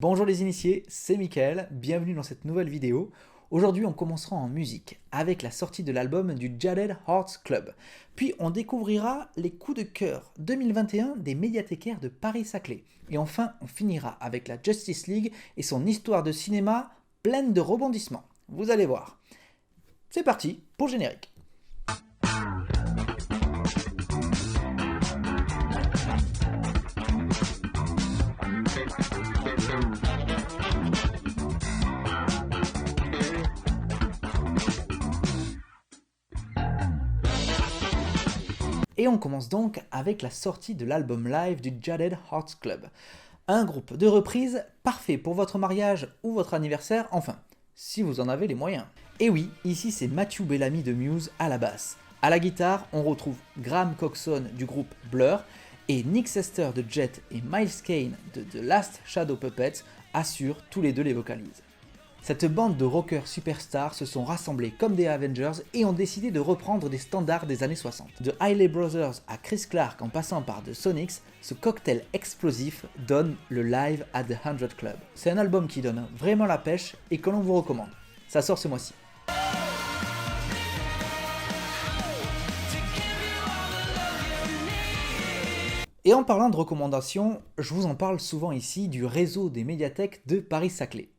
Bonjour les initiés, c'est Mickaël, bienvenue dans cette nouvelle vidéo. Aujourd'hui on commencera en musique avec la sortie de l'album du Jaded Hearts Club. Puis on découvrira les coups de cœur 2021 des médiathécaires de Paris-Saclay. Et enfin on finira avec la Justice League et son histoire de cinéma pleine de rebondissements. Vous allez voir. C'est parti pour le générique. Et on commence donc avec la sortie de l'album live du Jaded Hearts Club. Un groupe de reprises parfait pour votre mariage ou votre anniversaire, enfin, si vous en avez les moyens. Et oui, ici c'est Matthew Bellamy de Muse à la basse. À la guitare, on retrouve Graham Coxon du groupe Blur, et Nick Sester de Jet et Miles Kane de The Last Shadow Puppets assurent tous les deux les vocalises. Cette bande de rockers superstars se sont rassemblés comme des Avengers et ont décidé de reprendre des standards des années 60. De Hailey Brothers à Chris Clark en passant par The Sonics, ce cocktail explosif donne le live at the 100 Club. C'est un album qui donne vraiment la pêche et que l'on vous recommande. Ça sort ce mois-ci. Et en parlant de recommandations, je vous en parle souvent ici du réseau des médiathèques de Paris-Saclay.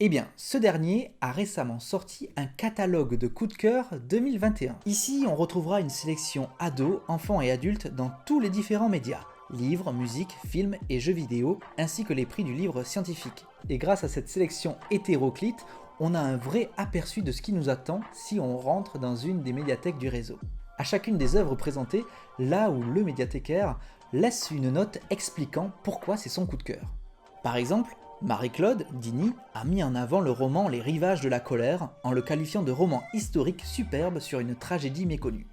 Eh bien, ce dernier a récemment sorti un catalogue de coups de cœur 2021. Ici, on retrouvera une sélection ados, enfants et adultes dans tous les différents médias. Livres, musique, films et jeux vidéo, ainsi que les prix du livre scientifique. Et grâce à cette sélection hétéroclite, on a un vrai aperçu de ce qui nous attend si on rentre dans une des médiathèques du réseau. À chacune des œuvres présentées, là où le médiathécaire laisse une note expliquant pourquoi c'est son coup de cœur. Par exemple, Marie-Claude Dini a mis en avant le roman Les Rivages de la colère en le qualifiant de roman historique superbe sur une tragédie méconnue.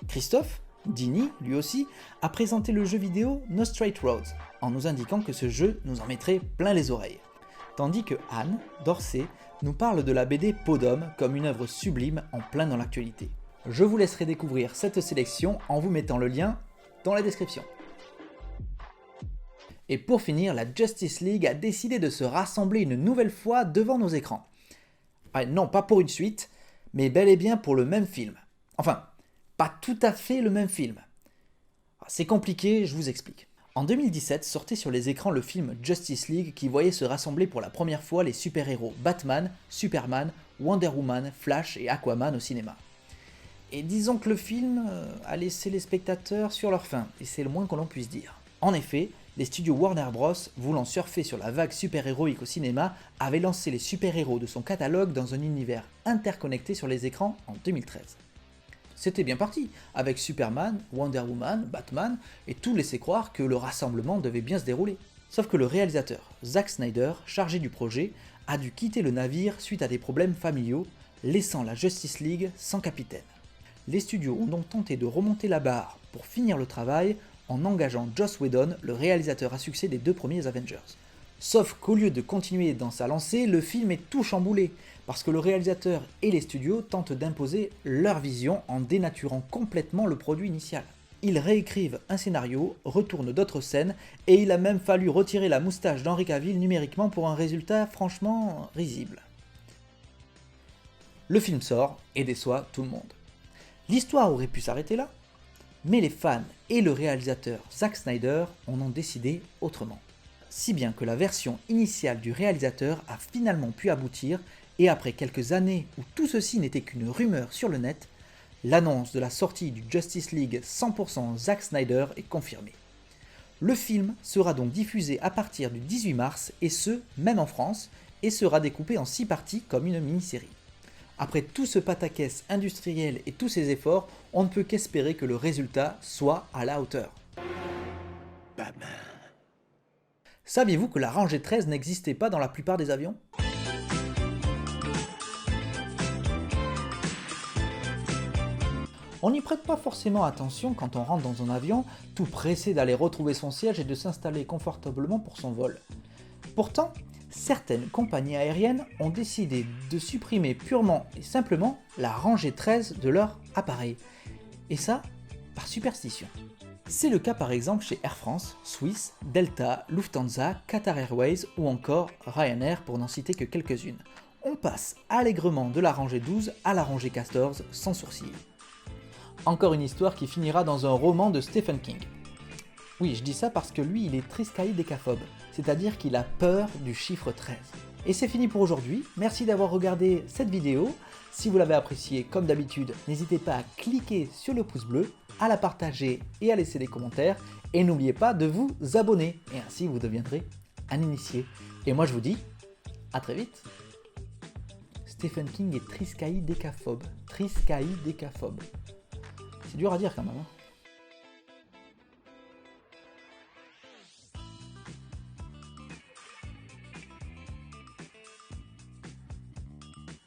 Christophe Dini, lui aussi, a présenté le jeu vidéo No Straight Roads en nous indiquant que ce jeu nous en mettrait plein les oreilles. Tandis que Anne d'Orsay nous parle de la BD Peau d'homme comme une œuvre sublime en plein dans l'actualité. Je vous laisserai découvrir cette sélection en vous mettant le lien dans la description. Et pour finir, la Justice League a décidé de se rassembler une nouvelle fois devant nos écrans. Non, pas pour une suite, mais bel et bien pour le même film. Enfin, pas tout à fait le même film. C'est compliqué, je vous explique. En 2017 sortait sur les écrans le film Justice League qui voyait se rassembler pour la première fois les super-héros Batman, Superman, Wonder Woman, Flash et Aquaman au cinéma. Et disons que le film a laissé les spectateurs sur leur faim, et c'est le moins que l'on puisse dire. En effet, les studios Warner Bros, voulant surfer sur la vague super-héroïque au cinéma, avaient lancé les super-héros de son catalogue dans un univers interconnecté sur les écrans en 2013. C'était bien parti, avec Superman, Wonder Woman, Batman, et tout laissait croire que le rassemblement devait bien se dérouler. Sauf que le réalisateur, Zack Snyder, chargé du projet, a dû quitter le navire suite à des problèmes familiaux, laissant la Justice League sans capitaine. Les studios ont donc tenté de remonter la barre pour finir le travail en engageant Joss Whedon, le réalisateur à succès des deux premiers Avengers. Sauf qu'au lieu de continuer dans sa lancée, le film est tout chamboulé, parce que le réalisateur et les studios tentent d'imposer leur vision en dénaturant complètement le produit initial. Ils réécrivent un scénario, retournent d'autres scènes, et il a même fallu retirer la moustache d'Henry Cavill numériquement pour un résultat franchement risible. Le film sort et déçoit tout le monde. L'histoire aurait pu s'arrêter là, mais les fans et le réalisateur Zack Snyder en ont décidé autrement. Si bien que la version initiale du réalisateur a finalement pu aboutir, et après quelques années où tout ceci n'était qu'une rumeur sur le net, l'annonce de la sortie du Justice League 100% Zack Snyder est confirmée. Le film sera donc diffusé à partir du 18 mars, et ce, même en France, et sera découpé en 6 parties comme une mini-série. Après tout ce pataquès industriel et tous ces efforts, on ne peut qu'espérer que le résultat soit à la hauteur. Batman. Saviez-vous que la rangée 13 n'existait pas dans la plupart des avions ? On n'y prête pas forcément attention quand on rentre dans un avion, tout pressé d'aller retrouver son siège et de s'installer confortablement pour son vol. Pourtant, certaines compagnies aériennes ont décidé de supprimer purement et simplement la rangée 13 de leur appareil. Et ça, par superstition. C'est le cas par exemple chez Air France, Swiss, Delta, Lufthansa, Qatar Airways ou encore Ryanair pour n'en citer que quelques-unes. On passe allègrement de la rangée 12 à la rangée 14 sans sourcil. Encore une histoire qui finira dans un roman de Stephen King. Oui, je dis ça parce que lui, il est triskaïdécaphobe, c'est-à-dire qu'il a peur du chiffre 13. Et c'est fini pour aujourd'hui, merci d'avoir regardé cette vidéo. Si vous l'avez appréciée, comme d'habitude, n'hésitez pas à cliquer sur le pouce bleu, à la partager et à laisser des commentaires. Et n'oubliez pas de vous abonner, et ainsi vous deviendrez un initié. Et moi je vous dis, à très vite. Stephen King est triskaïdécaphobe. Triskaïdécaphobe. C'est dur à dire quand même. Hein.